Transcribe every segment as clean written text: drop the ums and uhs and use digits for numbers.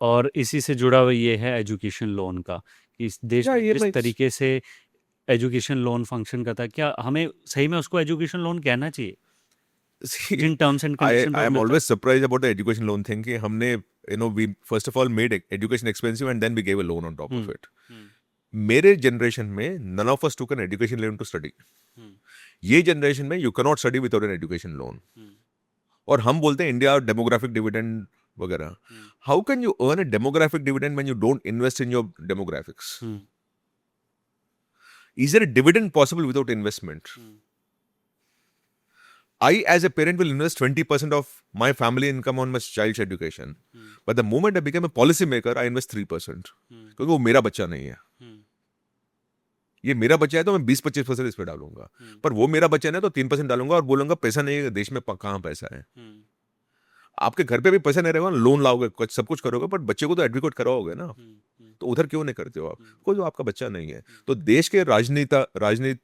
और इसी से जुड़ा हुआ ये है एजुकेशन लोन का, कि इस देश Yeah, में किस EMIs. तरीके से एजुकेशन लोन फंक्शन करता है। क्या हमें सही में उसको एजुकेशन लोन कहना चाहिए See, जिन टर्म्स एंड I कंडीशन पे I वो am देता है? always surprised about the education loan thing कि हमने we first of all made education expensive and then we gave a loan on top of hmm. it. हम्म। मेरे generation में none of us took an education loan to study. हम्म। ये generation में you cannot study without an education loan. हम्म। और हम बोलते हैं India demographic dividend वगैरह. Hmm. How can you earn a demographic dividend when you don't invest in your demographics? Hmm. Is there a dividend possible without investment? Hmm. I, as a parent, will invest 20% of my family income on my child's education. Hmm. But the moment I became a policy maker, I invest 3%. हम्म। क्योंकि वो मेरा बच्चा नहीं है. हम्म। ये मेरा बच्चा है तो मैं 20-25% इस पे डालूंगा. हम्म। पर वो मेरा बच्चा नहीं है तो 3% डालूंगा और बोलूंगा पैसा नहीं है देश में, कहाँ पैसा है. हम्म। आपके घर पे भी पैसा नहीं रहेगा, लोन लाओगे, कुछ सब कुछ करोगे, पर बच्चे को तो एडवोकेट कराओगे ना. हम्म। हम्म। तो उधर क्यों नहीं करते हो आप? हम्म। कोई जो आपका बच्चा नहीं है. हम्म। तो देश के राजनीतिक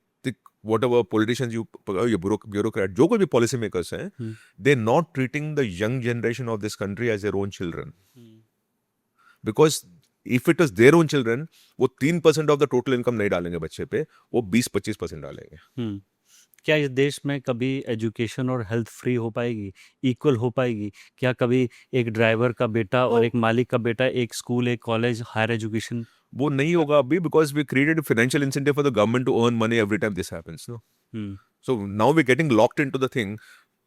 whatever politicians you bureaucrat जो कोई भी policy makers हैं, हम्म। they're not treating the young generation of this country as their own children. Hmm. Because if it is their own children, वो 3% of the total income नहीं डालेंगे बच्चे पे, वो 20-25% डालेंगे. हम्म। क्या इस देश में कभी एजुकेशन और हेल्थ फ्री हो पाएगी, इक्वल हो पाएगी? क्या कभी एक ड्राइवर का बेटा और तो एक मालिक का बेटा एक स्कूल, एक कॉलेज, हायर एजुकेशन? वो नहीं होगा अभी, because we created a financial incentive for the government to earn money every time this happens, no? Hmm. So now we're getting locked into the thing.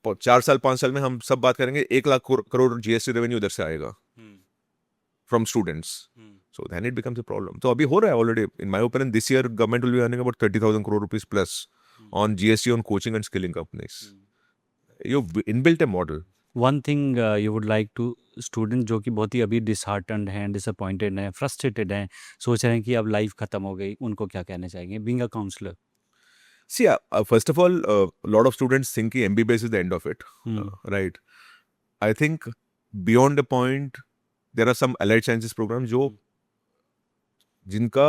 4 साल 5 साल में हम सब बात करेंगे 1 लाख करोड़ जीएसटी रेवेन्यू इधर से आएगा from students. So then it becomes a problem. So अभी हो रहा है already. In my opinion, this year government will be earning about 30,000 crore rupees plus on GST on coaching and skilling companies. You inbuilt a model. One thing you would like to student जो कि बहुत ही अभी disheartened हैं, disappointed हैं, frustrated हैं, सोच रहे हैं कि अब लाइफ खत्म हो गई, उनको क्या कहना चाहेंगे being a counsellor? See, first of all, a lot of students think कि MBBS is the end of it. Right. I think beyond a point, there are some allied sciences programs जो जिनका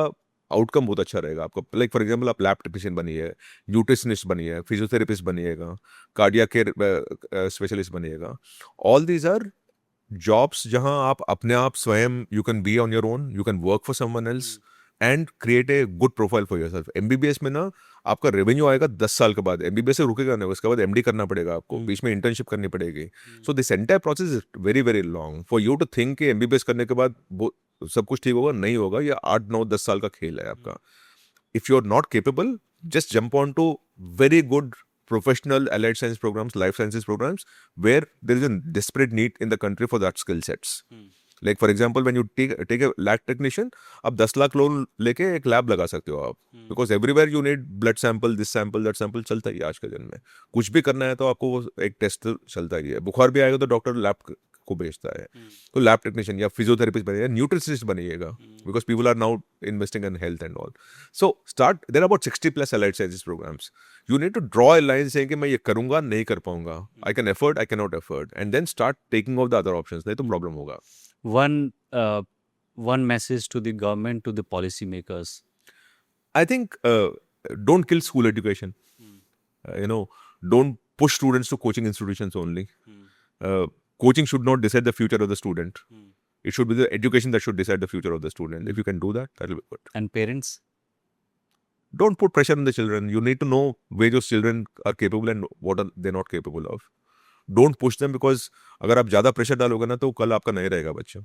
आउटकम बहुत अच्छा रहेगा आपका. Like for example आप lab technician बनिए, nutritionist बनिए, फिजियोथेरेपिस्ट बनिएगा, कार्डियक केयर स्पेशलिस्ट बनिएगा. ऑल दीज आर जॉब्स जहां आप अपने आप स्वयं you can be on your own, you can work for someone else and create a good profile for yourself. MBBS में ना आपका रेवेन्यू आएगा 10 साल के बाद. एमबीबीएस से रुकेगा नहीं, उसके बाद एमडी करना पड़ेगा आपको, बीच में इंटर्नशिप करनी पड़ेगी. So this entire process is very very long for you to think कि एमबीबीएस करने के बाद सब कुछ ठीक होगा. नहीं होगा. ये 8 9 10 साल का खेल है आपका. If you are not capable, just jump on to very good professional allied science programs, life sciences programs, where there is a desperate need in the country for that skill sets. Like for example, when you take a lab technician, आप 10 lakh loan लेके एक lab लगा सकते हो आप. Because everywhere you need blood sample, this sample, that sample चलता ही है आज के दिन में. कुछ भी करना है तो आपको वो एक टेस्ट चलता ही है. बुखार भी आएगा तो डॉक्टर लैब को भेजता है. तो लैब टेक्नीशियन या फिजियोथेरेपिस्ट बनिएगा, न्यूट्रिशनिस्ट बनिएगा, because people are now investing in health and all. So start, there are about 60+ allied sciences programs. You need to draw a line saying कि मैं ये करूंगा, नहीं कर पाऊंगा, I can afford, I cannot afford, and then start taking off the other options. नहीं तो problem होगा. One message to the government, to the policy makers. I think don't kill school education. Don't push students to coaching institutions only. Coaching should not decide the future of the student. It should be the education that should decide the future of the student. If you can do that, that will be good. And parents? Don't put pressure on the children. You need to know where your children are capable and what are they not capable of. Don't push them, because अगर आप ज़्यादा pressure डालोगे ना तो कल आपका नहीं रहेगा बच्चा.